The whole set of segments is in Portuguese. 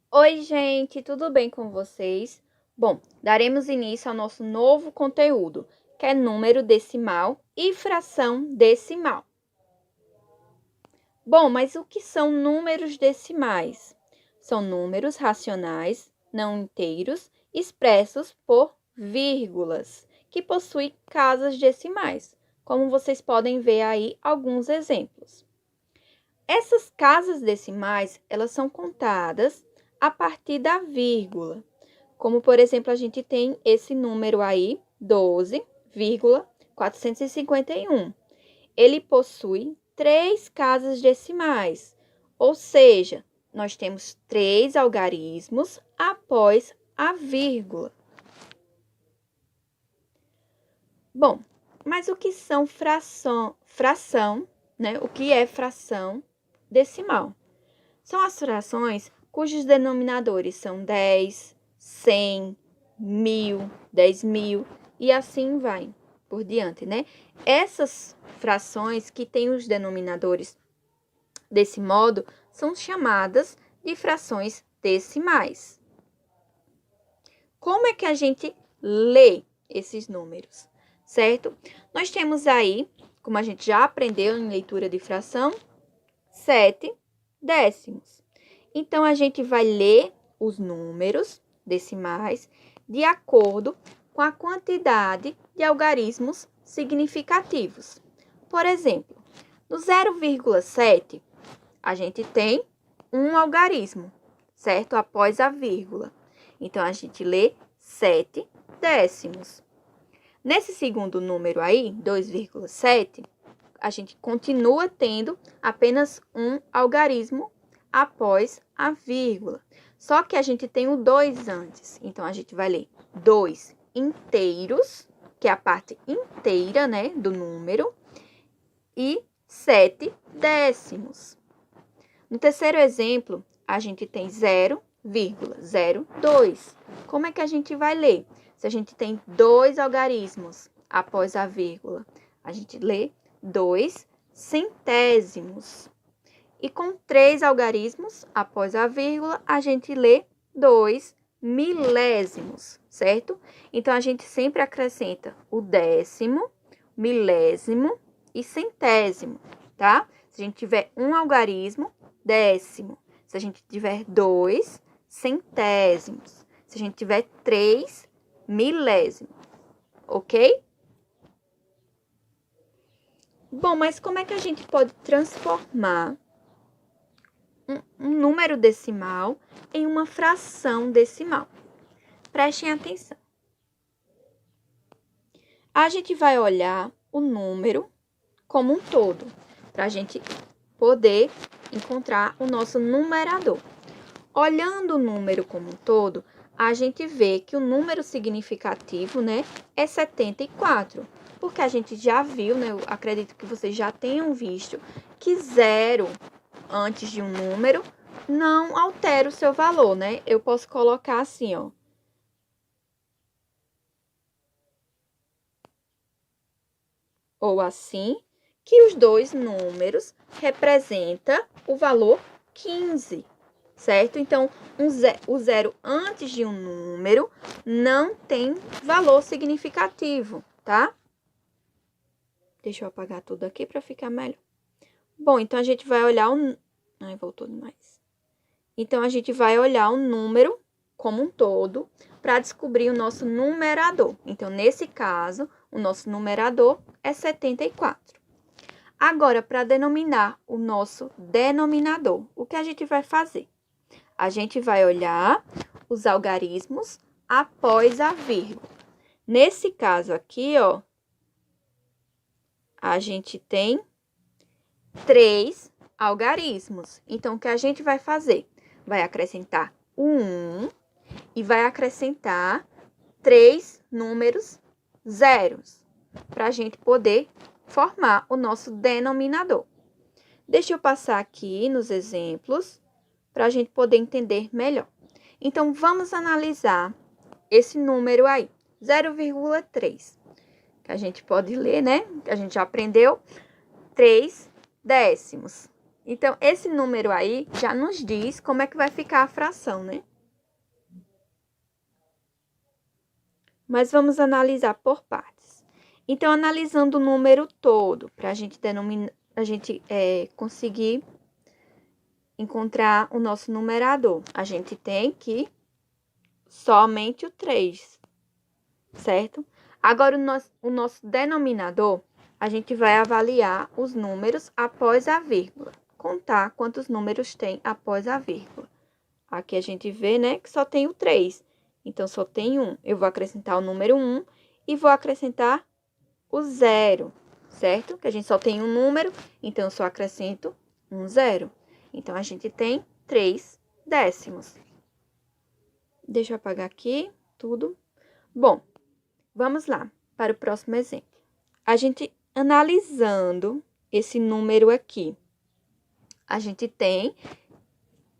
Oi, gente, tudo bem com vocês? Bom, daremos início ao nosso novo conteúdo, que é número decimal e fração decimal. Bom, mas o que são números decimais? São números racionais, não inteiros, expressos por vírgulas, que possuem casas decimais, como vocês podem ver aí alguns exemplos. Essas casas decimais, elas são contadas a partir da vírgula. Como, por exemplo, a gente tem esse número aí, 12,451. Ele possui 3 casas decimais, ou seja, nós temos 3 algarismos após a vírgula. Bom, mas o que são fração, né? O que é fração decimal? São as frações cujos denominadores são 10, 100, 1000, 10.000 e assim vai por diante, né? Essas frações que têm os denominadores desse modo são chamadas de frações decimais. Como é que a gente lê esses números, certo? Nós temos aí, como a gente já aprendeu em leitura de fração, 7 décimos. Então, a gente vai ler os números decimais de acordo com a quantidade de algarismos significativos. Por exemplo, no 0,7, a gente tem um algarismo, certo? Após a vírgula. Então, a gente lê 7 décimos. Nesse segundo número aí, 2,7, a gente continua tendo apenas um algarismo após a vírgula. Só que a gente tem o 2 antes. Então, a gente vai ler 2 inteiros, que é a parte inteira, né, do número, e 7 décimos. No terceiro exemplo, a gente tem 0,02. Como é que a gente vai ler? Se a gente tem 2 algarismos após a vírgula, a gente lê 2 centésimos. E com 3 algarismos após a vírgula, a gente lê 2 milésimos, certo? Então, a gente sempre acrescenta o décimo, milésimo e centésimo, tá? Se a gente tiver um algarismo, décimo. Se a gente tiver 2 centésimos. Se a gente tiver 3 milésimos, ok? Bom, mas como é que a gente pode transformar um número decimal em uma fração decimal? Prestem atenção. A gente vai olhar o número como um todo, para a gente poder encontrar o nosso numerador. Olhando o número como um todo, a gente vê que o número significativo, né, é 74. Porque a gente já viu, né, eu acredito que vocês já tenham visto, que 0 antes de um número não altera o seu valor, né? Eu posso colocar assim, ó. Ou assim, que os dois números representam o valor 15, certo? Então, o 0 antes de um número não tem valor significativo, tá? Deixa eu apagar tudo aqui para ficar melhor. Bom, então a gente vai olhar o... Ai, voltou demais. Então, a gente vai olhar o número como um todo para descobrir o nosso numerador. Então, nesse caso, o nosso numerador é 74. Agora, para denominar o nosso denominador, o que a gente vai fazer? A gente vai olhar os algarismos após a vírgula. Nesse caso aqui, ó, a gente tem 3 algarismos. Então, o que a gente vai fazer? Vai acrescentar o 1 e vai acrescentar 3 números zeros, para a gente poder formar o nosso denominador. Deixa eu passar aqui nos exemplos, para a gente poder entender melhor. Então, vamos analisar esse número aí, 0,3, que a gente pode ler, né? Que a gente já aprendeu, 3 décimos. Então, esse número aí já nos diz como é que vai ficar a fração, né? Mas vamos analisar por partes. Então, analisando o número todo, para a gente conseguir encontrar o nosso numerador, a gente tem que somente o 3, certo? Agora, o nosso denominador, a gente vai avaliar os números após a vírgula, contar quantos números tem após a vírgula. Aqui a gente vê, né, que só tem o 3. Então, só tem 1. Eu vou acrescentar o número 1 e vou acrescentar o 0, certo? Que a gente só tem um número, então eu só acrescento um 0. Então, a gente tem 3 décimos. Deixa eu apagar aqui tudo. Bom, vamos lá para o próximo exemplo. A gente analisando esse número aqui, a gente tem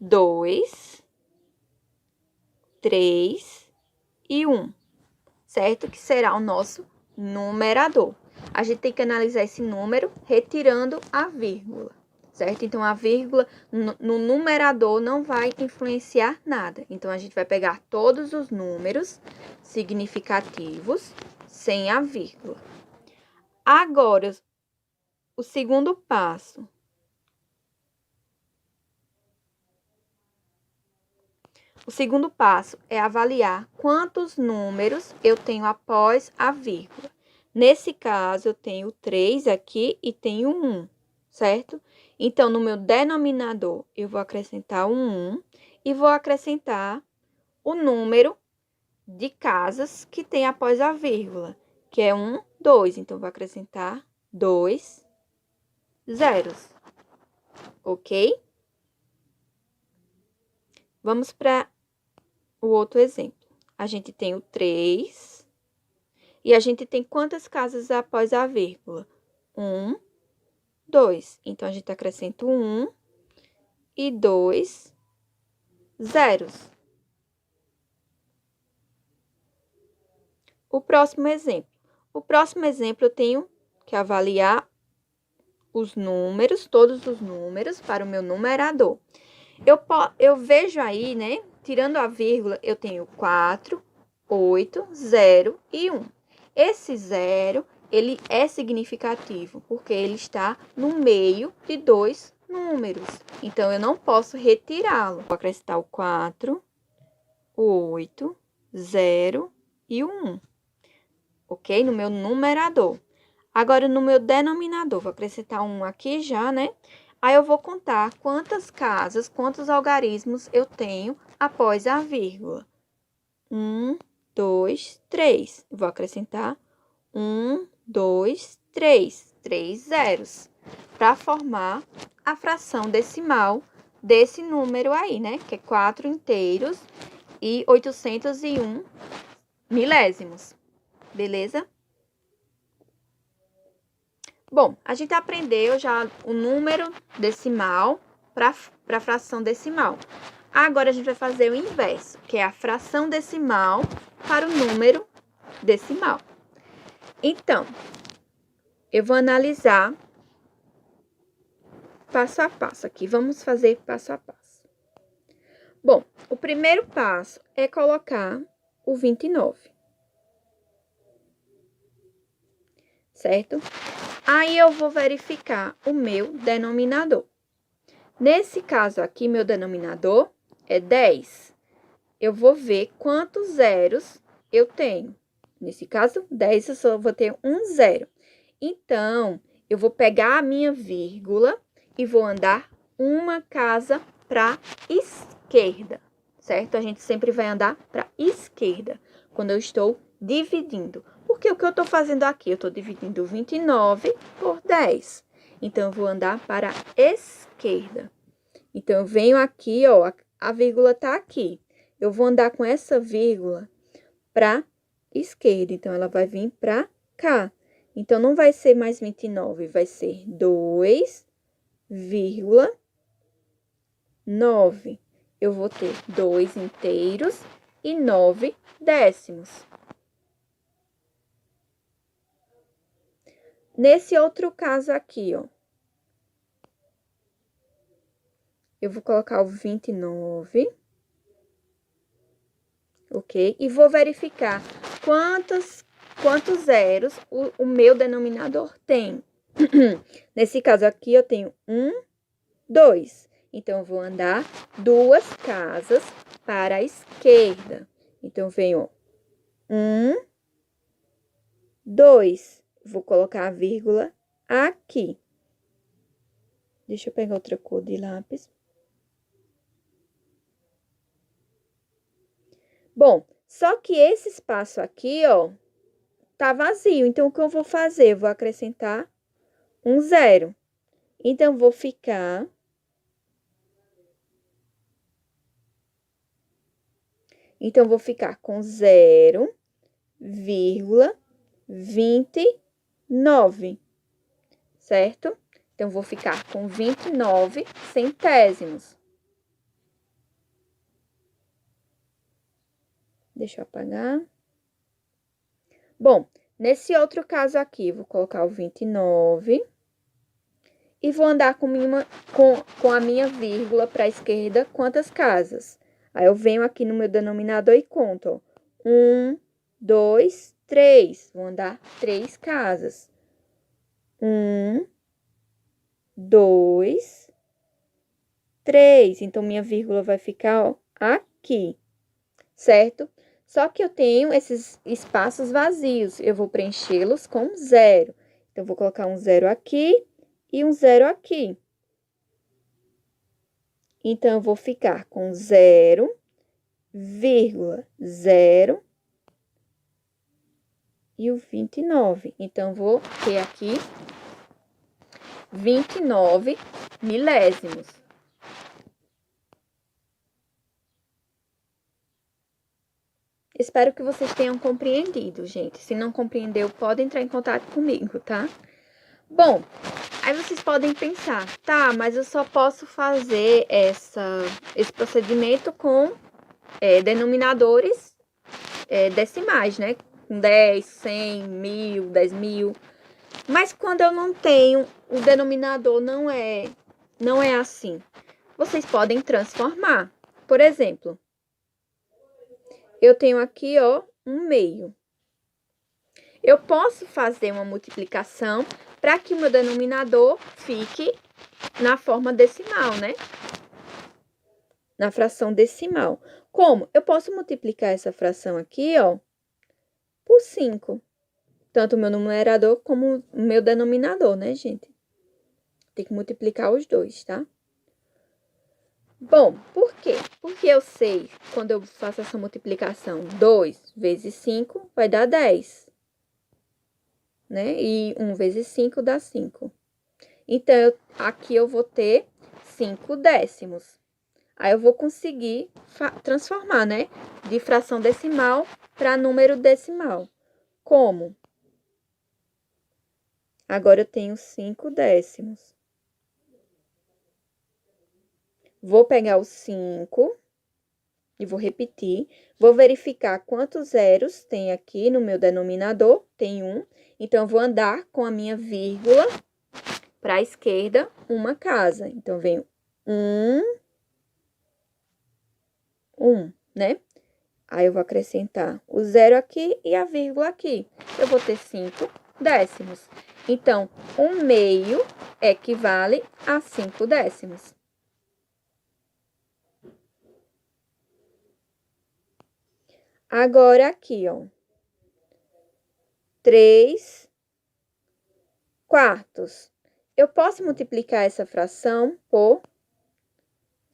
2, 3 e 1, certo? Que será o nosso numerador. A gente tem que analisar esse número retirando a vírgula, certo? Então, a vírgula no numerador não vai influenciar nada. Então, a gente vai pegar todos os números significativos sem a vírgula. Agora, o segundo passo. O segundo passo é avaliar quantos números eu tenho após a vírgula. Nesse caso, eu tenho 3 aqui e tenho 1, certo? Então, no meu denominador, eu vou acrescentar um 1 e vou acrescentar o número de casas que tem após a vírgula, que é 1, 2. Então, vou acrescentar 2 zeros, ok? Vamos para o outro exemplo. A gente tem o 3 e a gente tem quantas casas após a vírgula? 1, 2. Então, a gente acrescenta 1 e 2 zeros. O próximo exemplo. O próximo exemplo, eu tenho que avaliar os números, todos os números para o meu numerador. Eu vejo aí, né? Tirando a vírgula, eu tenho 4, 8, 0 e 1. Esse 0, ele é significativo, porque ele está no meio de dois números. Então, eu não posso retirá-lo. Vou acrescentar o 4, o 8, 0 e o 1. Ok? No meu numerador. Agora, no meu denominador, vou acrescentar um aqui já, né? Aí, eu vou contar quantas casas, quantos algarismos eu tenho após a vírgula. 1, 2, 3. Vou acrescentar 1, 2, 3. 3 zeros. Para formar a fração decimal desse número aí, né? Que é 4 inteiros e 801 milésimos. Beleza? Bom, a gente aprendeu já o número decimal para a fração decimal. Agora, a gente vai fazer o inverso, que é a fração decimal para o número decimal. Então, eu vou analisar passo a passo aqui. Vamos fazer passo a passo. Bom, o primeiro passo é colocar o 29. Certo? Aí, eu vou verificar o meu denominador. Nesse caso aqui, meu denominador é 10. Eu vou ver quantos zeros eu tenho. Nesse caso, 10 eu só vou ter um zero. Então, eu vou pegar a minha vírgula e vou andar uma casa para esquerda, certo? A gente sempre vai andar para esquerda quando eu estou dividindo. Porque o que eu estou fazendo aqui? Eu estou dividindo 29 por 10. Então, eu vou andar para a esquerda. Então, eu venho aqui, ó, a vírgula está aqui. Eu vou andar com essa vírgula para esquerda. Então, ela vai vir para cá. Então, não vai ser mais 29, vai ser 2,9. Eu vou ter 2 inteiros e 9 décimos. Nesse outro caso aqui, ó. Eu vou colocar o 29. Ok? E vou verificar quantos zeros o meu denominador tem. Nesse caso aqui, eu tenho 1, 2. Então, eu vou andar 2 casas para a esquerda. Então, eu venho 1, 2. Vou colocar a vírgula aqui. Deixa eu pegar outra cor de lápis. Bom, só que esse espaço aqui, ó, tá vazio. Então, o que eu vou fazer? Eu vou acrescentar um 0. Então, vou ficar... Então, vou ficar com 0,29, certo? Então, vou ficar com 29 centésimos. Deixa eu apagar. Bom, nesse outro caso aqui, vou colocar o 29 e vou andar com a minha vírgula para a esquerda quantas casas? Aí, eu venho aqui no meu denominador e conto, ó. 1, 2, 3. Vou andar 3 casas. 1, 2, 3. Então, minha vírgula vai ficar, ó, aqui, certo? Só que eu tenho esses espaços vazios. Eu vou preenchê-los com 0. Então, vou colocar um 0 aqui e um 0 aqui. Então, eu vou ficar com 0,0 e o 29. Então, vou ter aqui 29 milésimos. Espero que vocês tenham compreendido, gente. Se não compreendeu, pode entrar em contato comigo, tá? Bom, aí vocês podem pensar, tá, mas eu só posso fazer esse procedimento com denominadores decimais, né? Com 10, 100, 1000, 10.000. Mas quando eu não tenho, o denominador não é assim. Vocês podem transformar. Por exemplo, eu tenho aqui, ó, 1/2. Eu posso fazer uma multiplicação para que o meu denominador fique na forma decimal, né? Na fração decimal. Como? Eu posso multiplicar essa fração aqui, ó, por 5. Tanto o meu numerador como o meu denominador, né, gente? Tem que multiplicar os dois, tá? Bom, por quê? Porque eu sei, quando eu faço essa multiplicação, 2 vezes 5 vai dar 10. Né? E 1 vezes 5 dá 5. Então, aqui eu vou ter 5 décimos. Aí, eu vou conseguir transformar, né? De fração decimal para número decimal. Como? Agora, eu tenho 5 décimos. Vou pegar o 5 e vou repetir. Vou verificar quantos zeros tem aqui no meu denominador. Tem 1. Então, eu vou andar com a minha vírgula para a esquerda, uma casa. Então, venho 1, 1, né? Aí, eu vou acrescentar o 0 aqui e a vírgula aqui. Eu vou ter 5 décimos. Então, 1/2 equivale a 5 décimos. Agora, aqui, ó. 3 quartos. Eu posso multiplicar essa fração por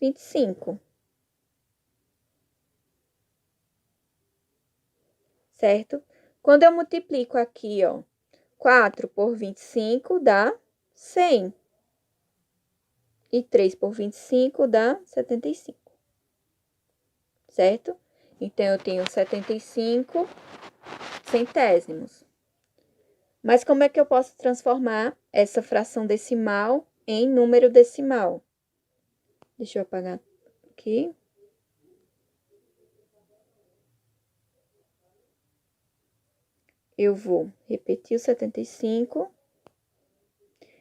25. Certo? Quando eu multiplico aqui, ó, 4 por 25 dá 100. E 3 por 25 dá 75. Certo? Então, eu tenho 75 centésimos. Mas como é que eu posso transformar essa fração decimal em número decimal? Deixa eu apagar aqui. Eu vou repetir o 75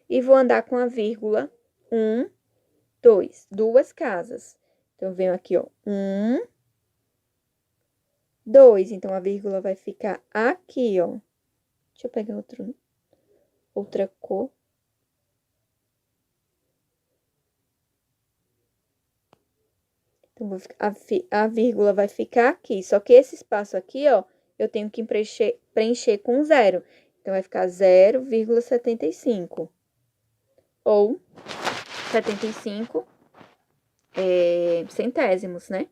e vou andar com a vírgula 1 2. Duas casas. Então, eu venho aqui, ó. 1, 2. Então, a vírgula vai ficar aqui, ó. Deixa eu pegar outra cor. Então, a vírgula vai ficar aqui. Só que esse espaço aqui, ó, eu tenho que preencher com 0. Então, vai ficar 0,75. Ou 75 centésimos, né?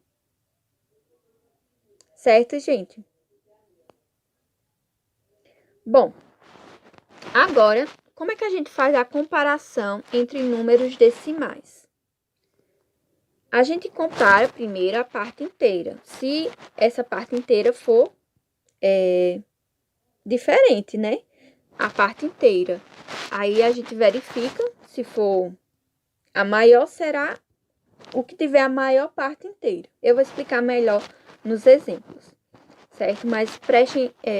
Certo, gente? Bom, agora, como é que a gente faz a comparação entre números decimais? A gente compara primeiro a parte inteira. Se essa parte inteira for diferente, né? A parte inteira. Aí, a gente verifica, se for a maior, será o que tiver a maior parte inteira. Eu vou explicar melhor nos exemplos, certo? Mas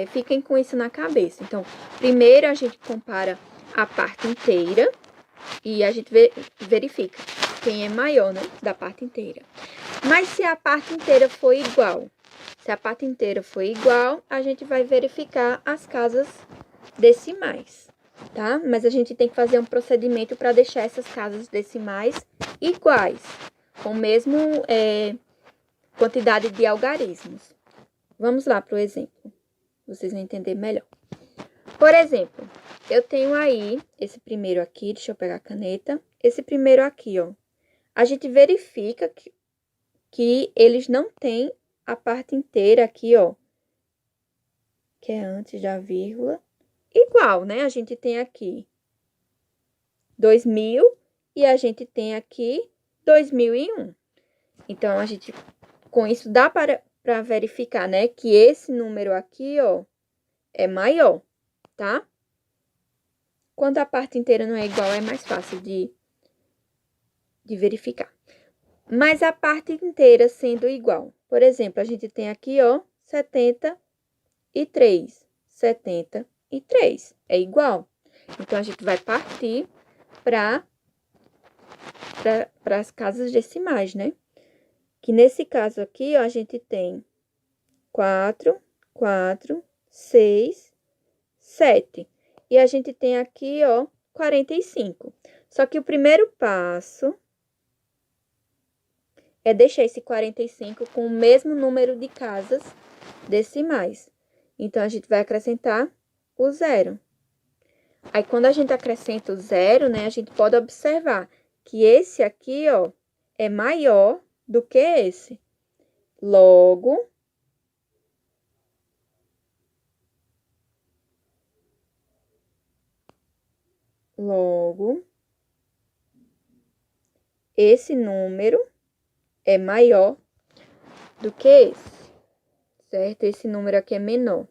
fiquem com isso na cabeça. Então, primeiro a gente compara a parte inteira e a gente verifica quem é maior, né? Da parte inteira. Mas se a parte inteira for igual, a gente vai verificar as casas decimais, tá? Mas a gente tem que fazer um procedimento para deixar essas casas decimais iguais, com a mesma quantidade de algarismos. Vamos lá para o exemplo, vocês vão entender melhor. Por exemplo, eu tenho aí esse primeiro aqui, deixa eu pegar a caneta. Esse primeiro aqui, ó. A gente verifica que eles não têm a parte inteira aqui, ó, que é antes da vírgula, igual, né? A gente tem aqui 2000 e a gente tem aqui 2001. Então, a gente, com isso, dá para verificar, né, que esse número aqui, ó, é maior, tá? Quando a parte inteira não é igual, é mais fácil de verificar. Mas a parte inteira sendo igual. Por exemplo, a gente tem aqui, ó, 73. 73 é igual. Então, a gente vai partir para as casas decimais, né? Que nesse caso aqui, ó, a gente tem 4, 4, 6, 7. E a gente tem aqui, ó, 45. Só que o primeiro passo é deixar esse 45 com o mesmo número de casas decimais. Então, a gente vai acrescentar o 0. Aí, quando a gente acrescenta o 0, né, a gente pode observar que esse aqui, ó, é maior do que esse. Logo, esse número é maior do que esse, certo? Esse número aqui é menor.